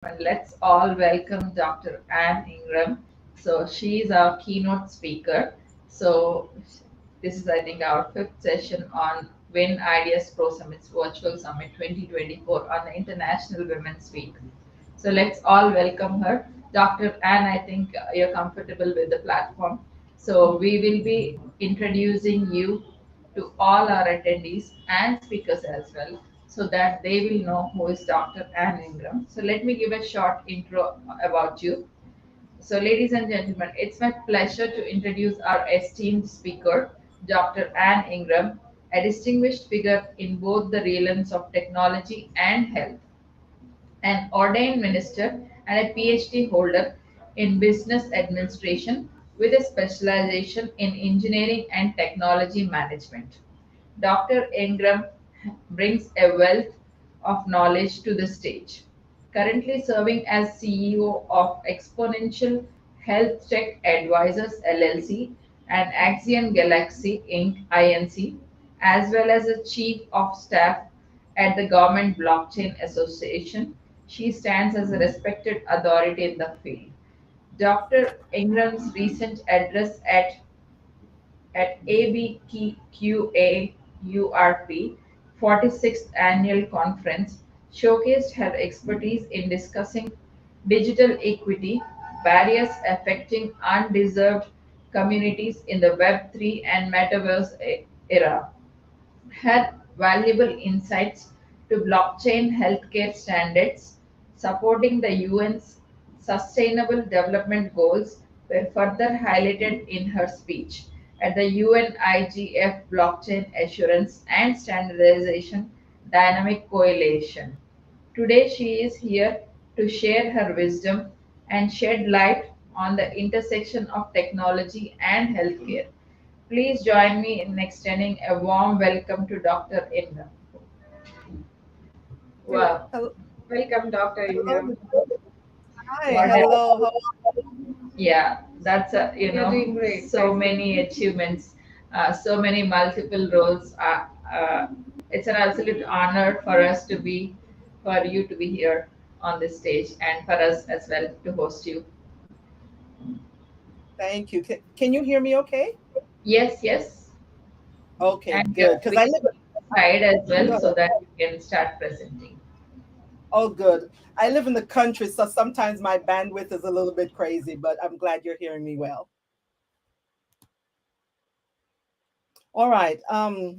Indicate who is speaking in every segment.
Speaker 1: And let's all welcome Dr. Anne Ingram. So she is our keynote speaker. So this is, I think, our fifth session on Win Ideas Pro Summit's Virtual Summit 2024 on the International Women's Week. So let's all welcome her. Dr. Anne, I think you're comfortable with the platform. So we will be introducing you to all our attendees and speakers as well so that they will know who is Dr. Anne Ingram. So let me give a short intro about you. So, ladies and gentlemen, it's my pleasure to introduce our esteemed speaker, Dr. Anne Ingram, a distinguished figure in both the realms of technology and health, an ordained minister, and a PhD holder in business administration with a specialization in engineering and technology management. Dr. Ingram brings a wealth of knowledge to the stage. Currently serving as CEO of Exponential Health Tech Advisors LLC and Axion Galaxy Inc. Inc., as well as a Chief of Staff at the Government Blockchain Association, she stands as a respected authority in the field. Dr. Ingram's recent address at ABQAURP 46th Annual Conference showcased her expertise in discussing digital equity, barriers affecting undeserved communities in the Web3 and Metaverse era, had valuable insights to blockchain healthcare standards, supporting the UN's Sustainable Development Goals were further highlighted in her speech at the UNIGF Blockchain Assurance and Standardization Dynamic Coalition. Today, she is here to share her wisdom and shed light on the intersection of technology and healthcare. Please join me in extending a warm welcome to Dr. Ingram. Wow,
Speaker 2: Hello.
Speaker 3: Welcome, Dr.
Speaker 2: Hello.
Speaker 3: Ingram.
Speaker 2: Hi.
Speaker 1: what a,
Speaker 2: Hello.
Speaker 1: yeah, that's a,
Speaker 3: You're doing great.
Speaker 1: so
Speaker 3: Thank you.
Speaker 1: many achievements, so many multiple roles. It's an absolute honor for us to be, for you to be here on this stage and for us as well to host you.
Speaker 2: Thank you. Can you hear me okay?
Speaker 1: Yes, yes,
Speaker 2: Okay,
Speaker 1: and
Speaker 2: good. Because
Speaker 1: we
Speaker 2: I
Speaker 1: can
Speaker 2: live
Speaker 1: slide as well
Speaker 2: go
Speaker 1: so
Speaker 2: ahead.
Speaker 1: that you can start presenting.
Speaker 2: Oh, good. I live in the country, so sometimes my bandwidth is a little bit crazy, but I'm glad you're hearing me well. All right.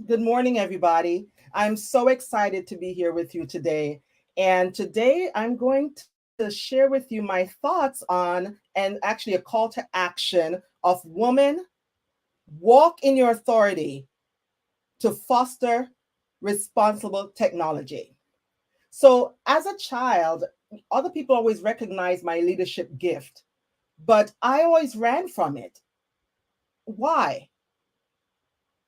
Speaker 2: Good morning, everybody. I'm so excited to be here with you today. And today I'm going to share with you my thoughts on, and actually a call to action of woman, walk in your authority to foster responsible technology. So, as a child, other people always recognize my leadership gift, but I always ran from it. Why?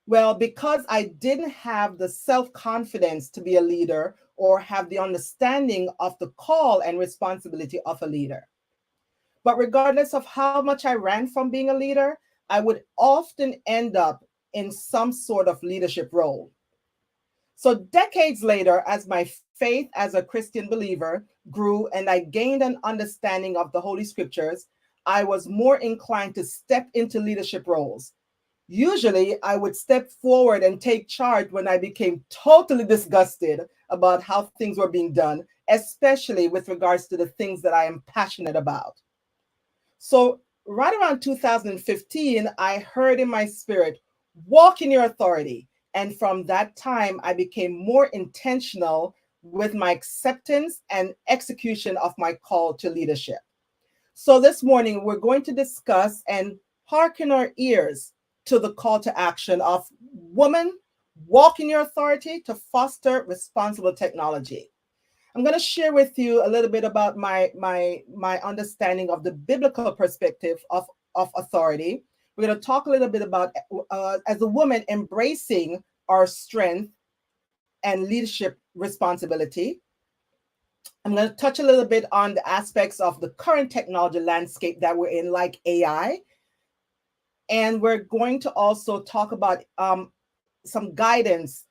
Speaker 2: Well, because I didn't have the self confidence to be a leader or have the understanding of the call and responsibility of a leader. But regardless of how much I ran from being a leader, I would often end up in some sort of leadership role. So, decades later, as my faith as a Christian believer grew and I gained an understanding of the Holy Scriptures, I was more inclined to step into leadership roles. Usually, I would step forward and take charge when I became totally disgusted about how things were being done, especially with regards to the things that I am passionate about. So, right around 2015, I heard in my spirit, walk in your authority. And from that time, I became more intentional with my acceptance and execution of my call to leadership. So, this morning, we're going to discuss and hearken our ears to the call to action of woman, walk in your authority to foster responsible technology. I'm going to share with you a little bit about my understanding of the biblical perspective of authority. We're going to talk a little bit about as a woman embracing our strength and leadership responsibility. I'm going to touch a little bit on the aspects of the current technology landscape that we're in, like AI, and we're going to also talk about some guidance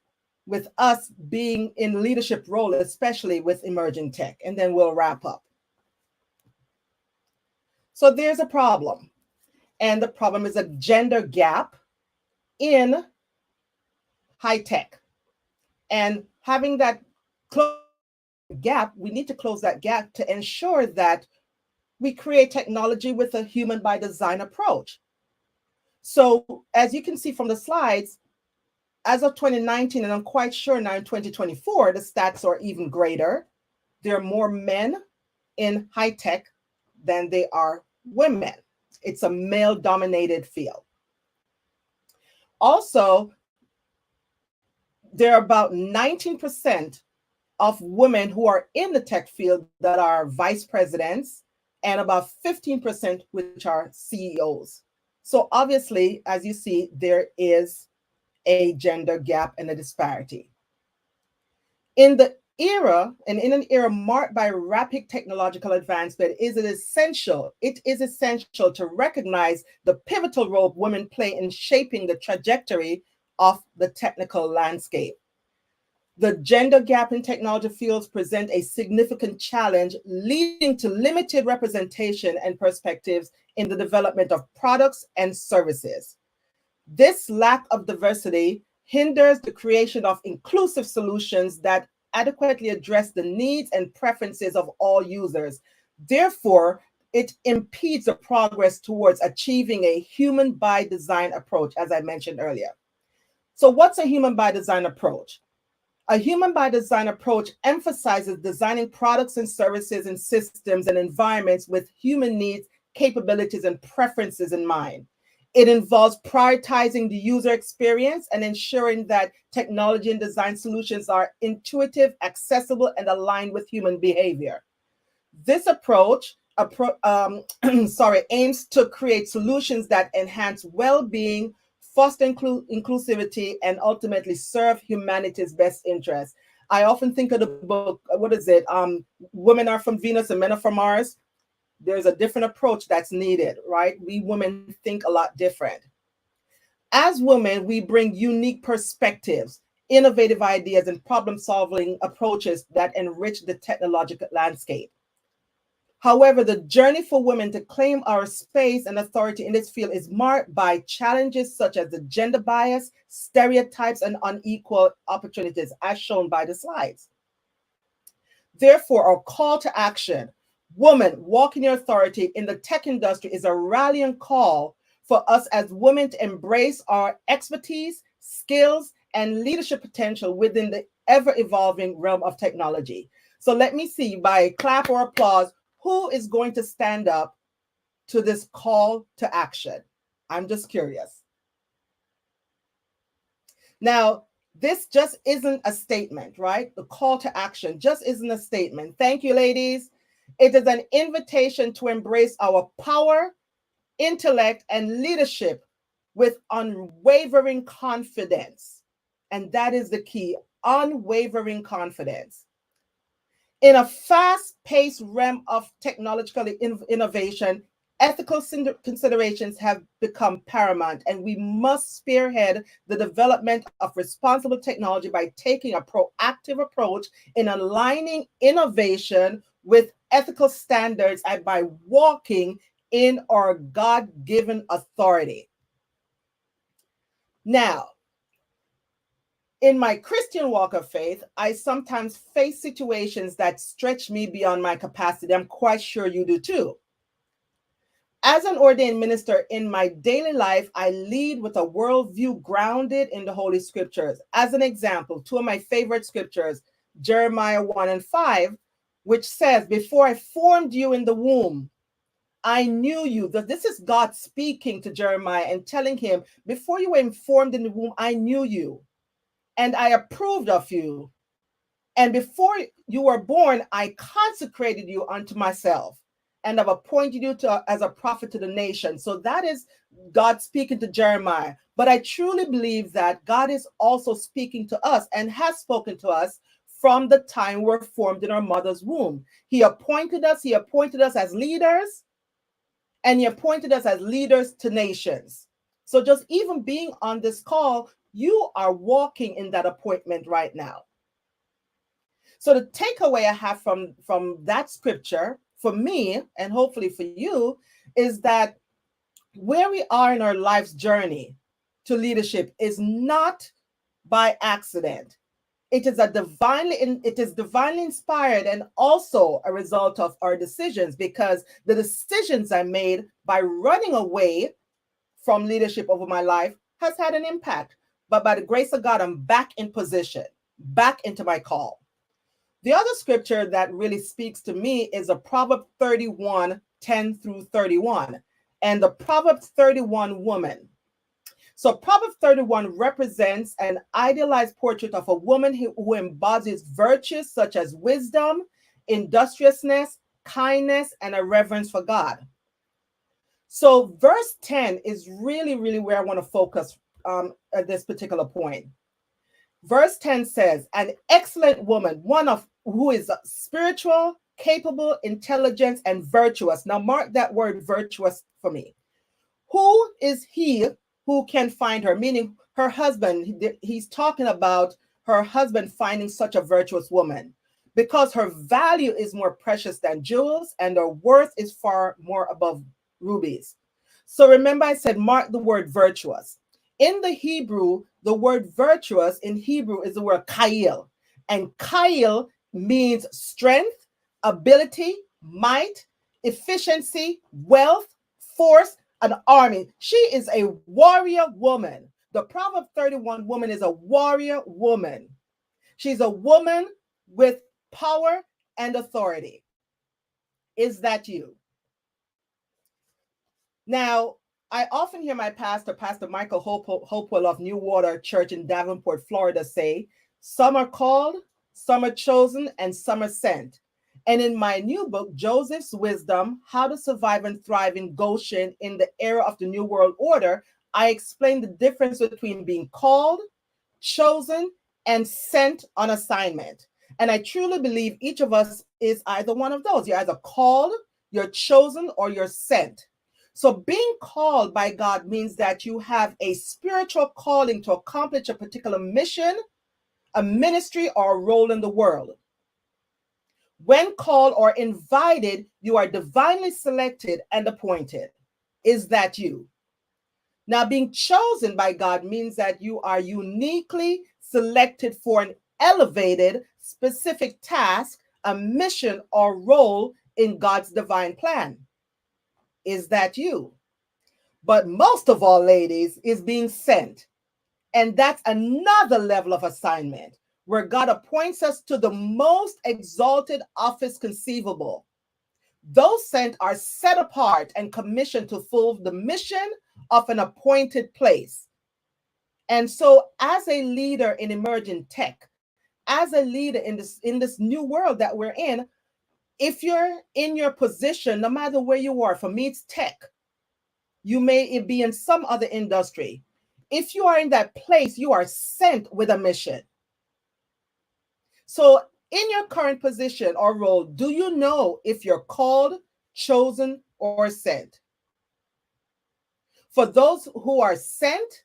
Speaker 2: with us being in leadership role, especially with emerging tech, and then we'll wrap up. So there's a problem. And the problem is a gender gap in high tech. And having that gap, we need to close that gap to ensure that we create technology with a human by design approach. So as you can see from the slides, as of 2019, and I'm quite sure now in 2024, the stats are even greater. There are more men in high tech than they are women. It's a male dominated field. Also, there are about 19% of women who are in the tech field that are vice presidents, and about 15% which are CEOs. So obviously, as you see, there is a gender gap and a disparity. In the era, and in an era marked by rapid technological advancement, it is essential to recognize the pivotal role women play in shaping the trajectory of the technical landscape. The gender gap in technology fields present a significant challenge, leading to limited representation and perspectives in the development of products and services. This lack of diversity hinders the creation of inclusive solutions that adequately address the needs and preferences of all users. Therefore, it impedes the progress towards achieving a human by design approach, as I mentioned earlier. So what's a human by design approach? A human by design approach emphasizes designing products and services and systems and environments with human needs, capabilities, and preferences in mind. It involves prioritizing the user experience and ensuring that technology and design solutions are intuitive, accessible, and aligned with human behavior. This approach aims to create solutions that enhance well-being, foster inclusivity, and ultimately serve humanity's best interests. I often think of the book, what is it? Women Are from Venus and Men Are from Mars. There's a different approach that's needed, right? We women think a lot different. As women, we bring unique perspectives, innovative ideas, and problem-solving approaches that enrich the technological landscape. However, the journey for women to claim our space and authority in this field is marked by challenges such as the gender bias, stereotypes, and unequal opportunities, as shown by the slides. Therefore, our call to action, woman, walk in your authority in the tech industry, is a rallying call for us as women to embrace our expertise, skills, and leadership potential within the ever-evolving realm of technology. So let me see, by clap or applause, who is going to stand up to this call to action? I'm just curious. Now, this just isn't a statement, right? The call to action just isn't a statement. Thank you, ladies. It is an invitation to embrace our power, intellect, and leadership with unwavering confidence. And that is the key, unwavering confidence. In a fast-paced realm of technological innovation, ethical considerations have become paramount, and we must spearhead the development of responsible technology by taking a proactive approach in aligning innovation with ethical standards and by walking in our God-given authority. Now, in my Christian walk of faith, I sometimes face situations that stretch me beyond my capacity. I'm quite sure you do too. As an ordained minister in my daily life, I lead with a worldview grounded in the Holy Scriptures. As an example, two of my favorite scriptures, Jeremiah 1:5, which says, "Before I formed you in the womb, I knew you." This is God speaking to Jeremiah and telling him, before you were formed in the womb, I knew you. And I approved of you. And before you were born, I consecrated you unto myself, and I've appointed you as a prophet to the nation. So that is God speaking to Jeremiah. But I truly believe that God is also speaking to us and has spoken to us from the time we're formed in our mother's womb. He appointed us as leaders, and he appointed us as leaders to nations. So just even being on this call, you are walking in that appointment right now. So the takeaway I have from that scripture for me, and hopefully for you, is that where we are in our life's journey to leadership is not by accident. It is divinely inspired and also a result of our decisions, because the decisions I made by running away from leadership over my life has had an impact. But by the grace of God, I'm back in position, back into my call. The other scripture that really speaks to me is a Proverbs 31:10-31, and the Proverbs 31 woman. So Proverbs 31 represents an idealized portrait of a woman who embodies virtues such as wisdom, industriousness, kindness, and a reverence for God. So verse 10 is really, really where I want to focus at this particular point. Verse 10 says, an excellent woman, one of who is spiritual, capable, intelligent, and virtuous. Now mark that word virtuous for me. Who is he who can find her? Meaning her husband. He's talking about her husband finding such a virtuous woman, because her value is more precious than jewels and her worth is far more above rubies. So remember I said mark the word virtuous. In the Hebrew, the word virtuous in Hebrew is the word kail. And kail means strength, ability, might, efficiency, wealth, force, an army. She is a warrior woman. The Proverb 31 woman is a warrior woman. She's a woman with power and authority. Is that you? Now, I often hear my pastor, Pastor Michael Hopewell of New Water Church in Davenport, Florida, say, some are called, some are chosen, and some are sent. And in my new book, Joseph's Wisdom, How to Survive and Thrive in Goshen in the Era of the New World Order, I explain the difference between being called, chosen, and sent on assignment. And I truly believe each of us is either one of those. You're either called, you're chosen, or you're sent. So being called by God means that you have a spiritual calling to accomplish a particular mission, a ministry, or a role in the world. When called or invited, you are divinely selected and appointed. Is that you? Now, being chosen by God means that you are uniquely selected for an elevated, specific task, a mission, or role in God's divine plan. Is that you? But most of all, ladies, is being sent. And that's another level of assignment where God appoints us to the most exalted office conceivable. Those sent are set apart and commissioned to fulfill the mission of an appointed place. And so as a leader in emerging tech, as a leader in this new world that we're in, if you're in your position, no matter where you are, for me it's tech, you may be in some other industry. If you are in that place, you are sent with a mission. So in your current position or role, do you know if you're called, chosen, or sent? For those who are sent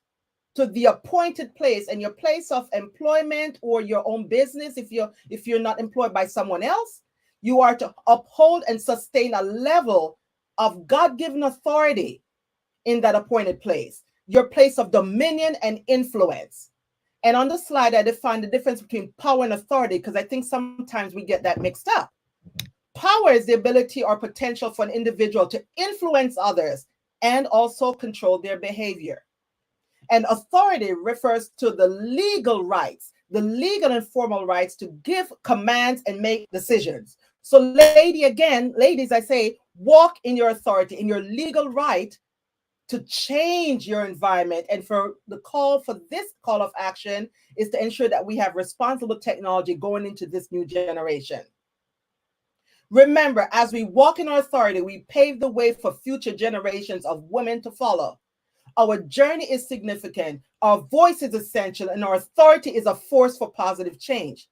Speaker 2: to the appointed place and your place of employment or your own business, if you're not employed by someone else, you are to uphold and sustain a level of God-given authority in that appointed place, your place of dominion and influence. And on the slide, I define the difference between power and authority, because I think sometimes we get that mixed up. Power is the ability or potential for an individual to influence others and also control their behavior. And authority refers to the legal rights, the legal and formal rights to give commands and make decisions. So ladies, I say, walk in your authority, in your legal right to change your environment. And for the call for this call of action is to ensure that we have responsible technology going into this new generation. Remember, as we walk in our authority, we pave the way for future generations of women to follow. Our journey is significant, our voice is essential, and our authority is a force for positive change.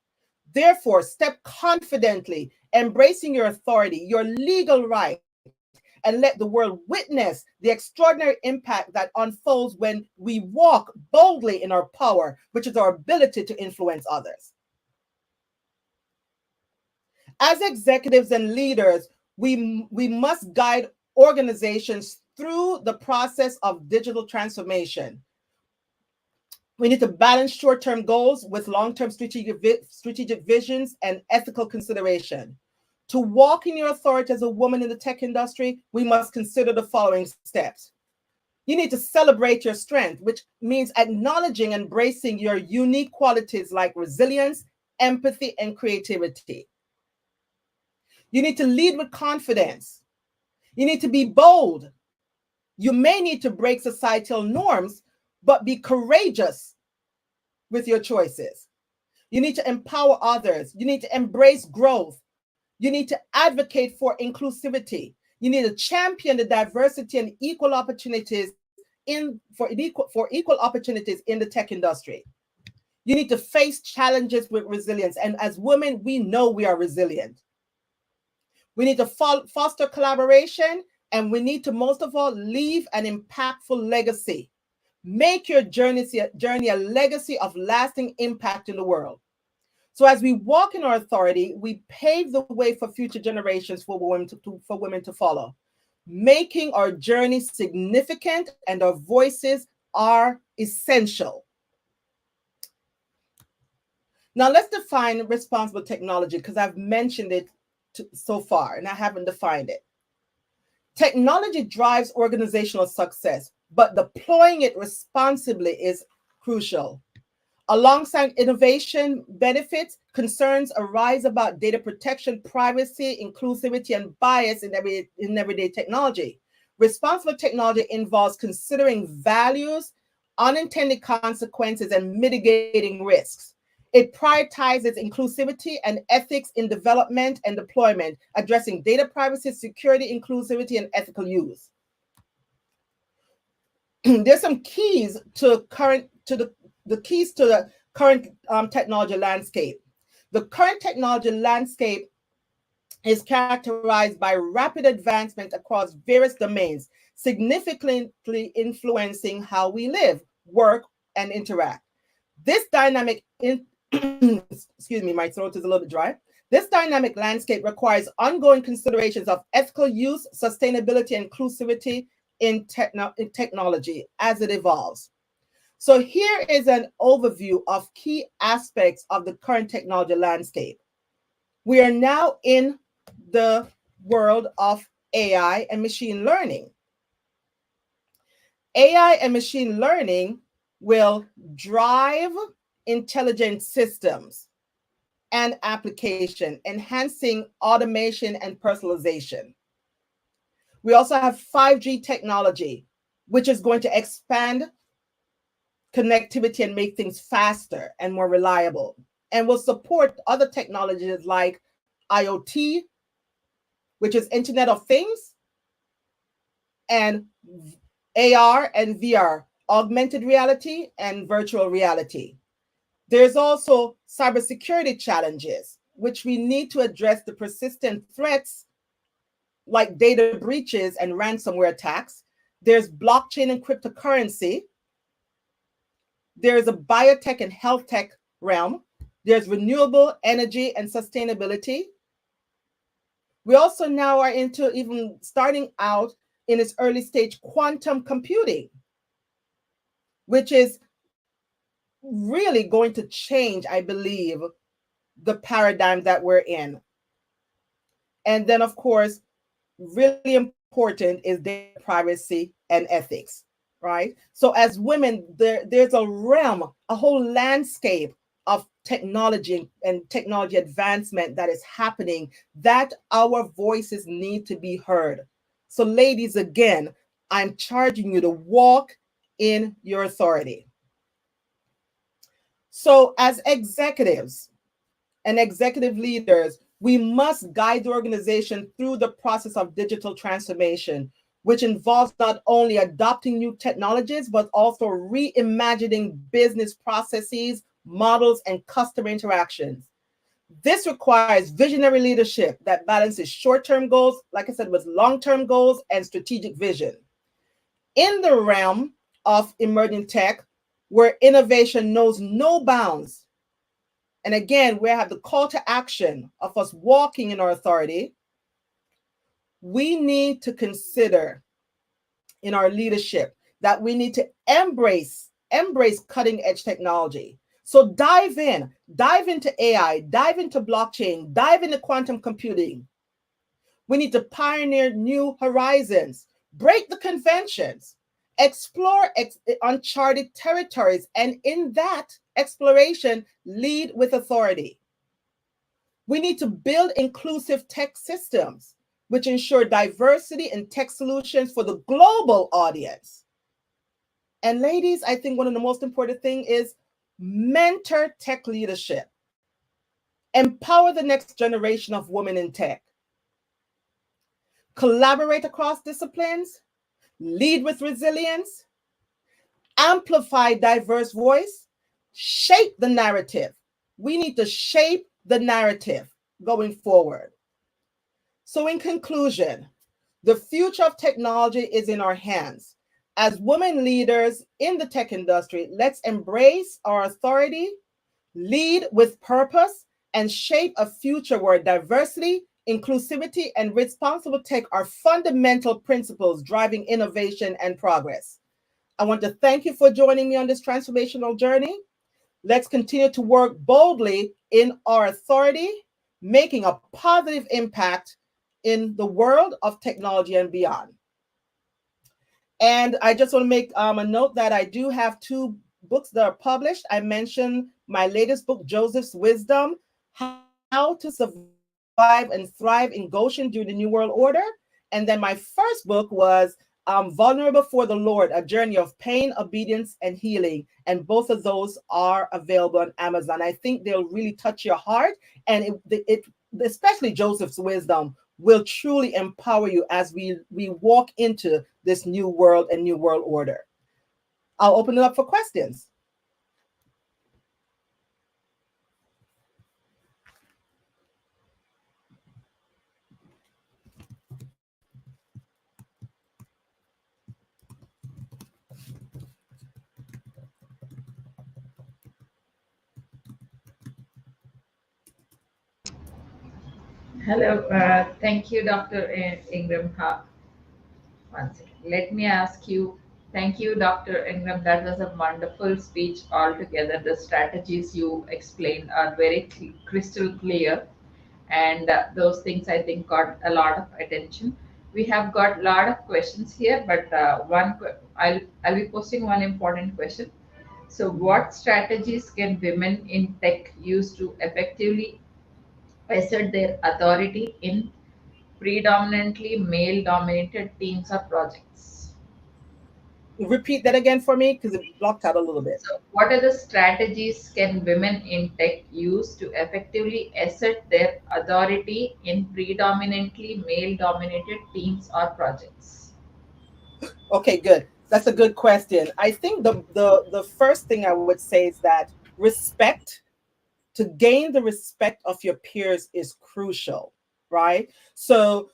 Speaker 2: Therefore, step confidently, embracing your authority, your legal right, and let the world witness the extraordinary impact that unfolds when we walk boldly in our power, which is our ability to influence others. As executives and leaders, we must guide organizations through the process of digital transformation. We need to balance short-term goals with long-term strategic visions and ethical consideration. To walk in your authority as a woman in the tech industry, we must consider the following steps. You need to celebrate your strength, which means acknowledging and embracing your unique qualities like resilience, empathy, and creativity. You need to lead with confidence. You need to be bold. You may need to break societal norms, but be courageous with your choices. You need to empower others. You need to embrace growth. You need to advocate for inclusivity. You need to champion the diversity and equal opportunities for equal opportunities in the tech industry. You need to face challenges with resilience. And as women, we know we are resilient. We need to foster collaboration, and we need to, most of all, leave an impactful legacy. Make your journey a legacy of lasting impact in the world. So as we walk in our authority, we pave the way for future generations for women to follow, making our journey significant, and our voices are essential. Now let's define responsible technology, because I've mentioned it so far and I haven't defined it. Technology drives organizational success, but deploying it responsibly is crucial. Alongside innovation benefits, concerns arise about data protection, privacy, inclusivity, and bias in everyday technology. Responsible technology involves considering values, unintended consequences, and mitigating risks. It prioritizes inclusivity and ethics in development and deployment, addressing data privacy, security, inclusivity, and ethical use. There's some keys to the keys to the current technology landscape. The current technology landscape is characterized by rapid advancement across various domains, significantly influencing how we live, work, and interact. This dynamic, excuse me, my throat is a little bit dry. This dynamic landscape requires ongoing considerations of ethical use, sustainability, and inclusivity in technology as it evolves. So here is an overview of key aspects of the current technology landscape. We are now in the world of AI and machine learning. AI and machine learning will drive intelligent systems and application, enhancing automation and personalization. We also have 5G technology, which is going to expand connectivity and make things faster and more reliable, and will support other technologies like IoT, which is Internet of Things, and AR and VR, augmented reality and virtual reality. There's also cybersecurity challenges, which we need to address the persistent threats like data breaches and ransomware attacks. There's blockchain and cryptocurrency. There's a biotech and health tech realm. There's renewable energy and sustainability. We also now are into even starting out in its early stage quantum computing, which is really going to change, I believe, the paradigm that we're in. And then, of course, really important is data privacy and ethics, right? So as women, there's a realm, a whole landscape of technology and technology advancement that is happening that our voices need to be heard. So ladies, again, I'm charging you to walk in your authority. So as executives and executive leaders, we must guide the organization through the process of digital transformation, which involves not only adopting new technologies, but also reimagining business processes, models, and customer interactions. This requires visionary leadership that balances short-term goals, like I said, with long-term goals and strategic vision. In the realm of emerging tech, where innovation knows no bounds, and again, we have the call to action of us walking in our authority, we need to consider in our leadership that we need to embrace cutting edge technology. So dive into AI, dive into blockchain, dive into quantum computing. We need to pioneer new horizons, break the conventions, explore uncharted territories, and in that exploration, lead with authority. We need to build inclusive tech systems which ensure diversity in tech solutions for the global audience. And ladies, I think one of the most important things is mentor tech leadership. Empower the next generation of women in tech. Collaborate across disciplines, lead with resilience, amplify diverse voice, shape the narrative. We need to shape the narrative going forward. So in conclusion, the future of technology is in our hands. As women leaders in the tech industry, let's embrace our authority, lead with purpose, and shape a future where diversity, inclusivity, and responsible tech are fundamental principles driving innovation and progress. I want to thank you for joining me on this transformational journey. Let's continue to work boldly in our authority, making a positive impact in the world of technology and beyond. And I just want to make a note that I do have 2 books that are published. I mentioned my latest book, Joseph's Wisdom, How to Survive and Thrive in Goshen During the New World Order. And then my first book was Vulnerable for the Lord, A Journey of Pain, Obedience, and Healing. And both of those are available on Amazon. I think they'll really touch your heart. And especially Joseph's Wisdom, will truly empower you as we walk into this new world and new world order. I'll open it up for questions.
Speaker 1: Hello, thank you, Dr. Ingram. One second. Let me ask you, thank you, Dr. Ingram. That was a wonderful speech altogether. The strategies you explained are very crystal clear, and those things I think got a lot of attention. We have got a lot of questions here, but I'll be posting one important question. So, what strategies can women in tech use to effectively assert their authority in predominantly male dominated teams or projects?
Speaker 2: Repeat that again for me because it blocked out a little bit.
Speaker 1: So, what are the strategies can women in tech use to effectively assert their authority in predominantly male dominated teams or projects?
Speaker 2: Okay, good. That's a good question. I think the first thing I would say is that respect, to gain the respect of your peers is crucial, right? So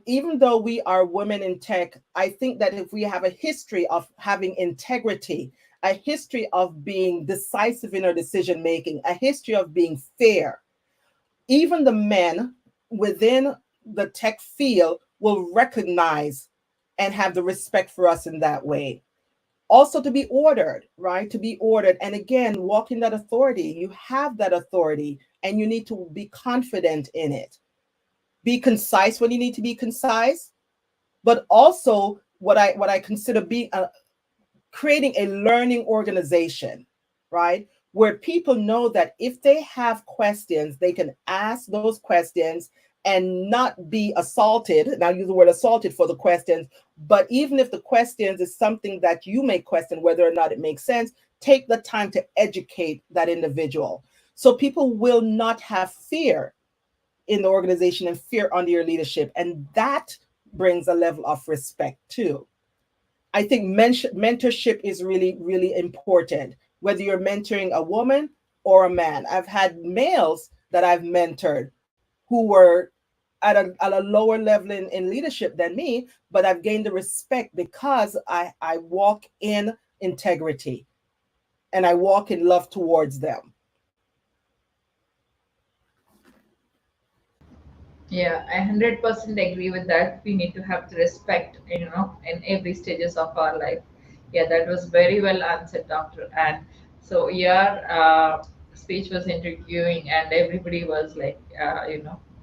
Speaker 2: even though we are women in tech, I think that if we have a history of having integrity, a history of being decisive in our decision making, a history of being fair, even the men within the tech field will recognize and have the respect for us in that way. Also, to be ordered, right? To be ordered. And again, walk in that authority. You have that authority and you need to be confident in it. Be concise when you need to be concise, but also what I consider being creating a learning organization, right? Where people know that if they have questions, they can ask those questions and not be assaulted. And I'll use the word assaulted for the questions, but even if the questions is something that you may question whether or not it makes sense, take the time to educate that individual. So people will not have fear in the organization and fear under your leadership. And that brings a level of respect too. I think mentorship is really, really important, whether you're mentoring a woman or a man. I've had males that I've mentored who were at a lower level in leadership than me, but I've gained the respect because I walk in integrity and I walk in love towards them.
Speaker 1: Yeah, I 100% agree with that. We need to have the respect, in every stages of our life. Yeah, that was very well answered, Doctor. And so your speech was intriguing, and everybody was like,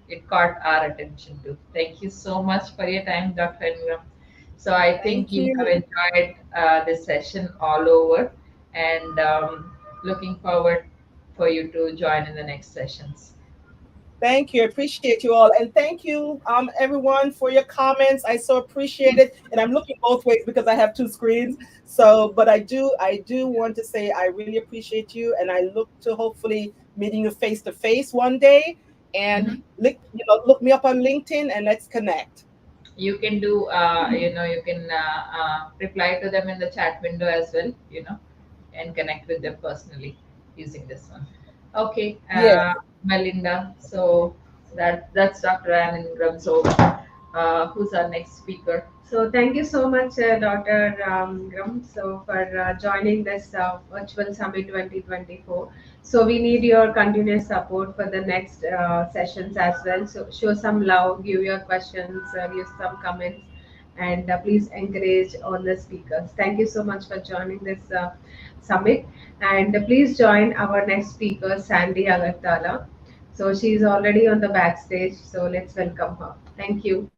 Speaker 1: it caught our attention too. Thank you so much for your time, Dr. Ingram. So I think
Speaker 2: Thank
Speaker 1: you have
Speaker 2: you.
Speaker 1: enjoyed this session all over, and looking forward for you to join in the next sessions.
Speaker 2: Thank you. Appreciate you all. And thank you, everyone, for your comments. I so appreciate it. And I'm looking both ways because I have two screens. So, but I do want to say I really appreciate you. And I look to hopefully meeting you face to face one day. And
Speaker 1: Mhm.
Speaker 2: look me up on LinkedIn and let's connect.
Speaker 1: You can do you can reply to them in the chat window as well, and connect with them personally using this one. Okay,
Speaker 2: Yes.
Speaker 1: Melinda. So that's Dr. Ann Ingram. So who's our next speaker?
Speaker 3: So thank you so much, Dr. Gram, so for joining this virtual summit 2024. So we need your continuous support for the next sessions as well. So show some love, give your questions, give some comments, and please encourage all the speakers. Thank you so much for joining this summit, and please join our next speaker, Sandy Agartala. So she's already on the backstage. So let's welcome her. Thank you.